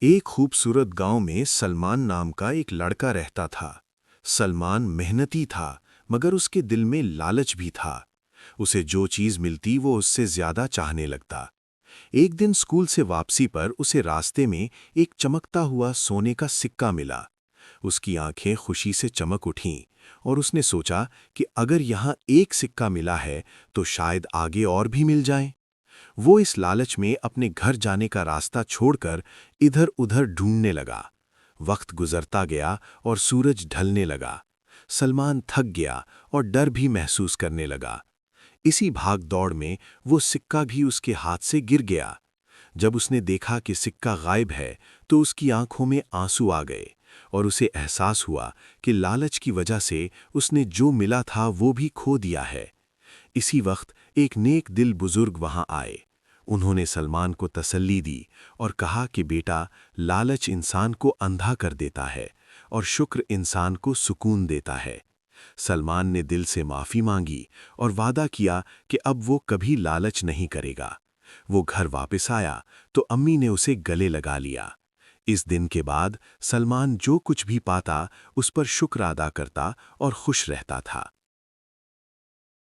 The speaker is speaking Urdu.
ایک خوبصورت گاؤں میں سلمان نام کا ایک لڑکا رہتا تھا۔ سلمان محنتی تھا، مگر اس کے دل میں لالچ بھی تھا۔ اسے جو چیز ملتی وہ اس سے زیادہ چاہنے لگتا۔ ایک دن اسکول سے واپسی پر اسے راستے میں ایک چمکتا ہوا سونے کا سکہ ملا۔ اس کی آنکھیں خوشی سے چمک اٹھیں اور اس نے سوچا کہ اگر یہاں ایک سکہ ملا ہے تو شاید آگے اور بھی مل جائیں۔ وہ اس لالچ میں اپنے گھر جانے کا راستہ چھوڑ کر ادھر ادھر ڈھونڈنے لگا۔ وقت گزرتا گیا اور سورج ڈھلنے لگا۔ سلمان تھک گیا اور ڈر بھی محسوس کرنے لگا۔ اسی بھاگ دوڑ میں وہ سکہ بھی اس کے ہاتھ سے گر گیا۔ جب اس نے دیکھا کہ سکہ غائب ہے تو اس کی آنکھوں میں آنسو آ گئے اور اسے احساس ہوا کہ لالچ کی وجہ سے اس نے جو ملا تھا وہ بھی کھو دیا ہے۔ اسی وقت ایک نیک دل بزرگ وہاں آئے۔ انہوں نے سلمان کو تسلی دی اور کہا کہ بیٹا، لالچ انسان کو اندھا کر دیتا ہے اور شکر انسان کو سکون دیتا ہے۔ سلمان نے دل سے معافی مانگی اور وعدہ کیا کہ اب وہ کبھی لالچ نہیں کرے گا۔ وہ گھر واپس آیا تو امی نے اسے گلے لگا لیا۔ اس دن کے بعد سلمان جو کچھ بھی پاتا اس پر شکر ادا کرتا اور خوش رہتا تھا۔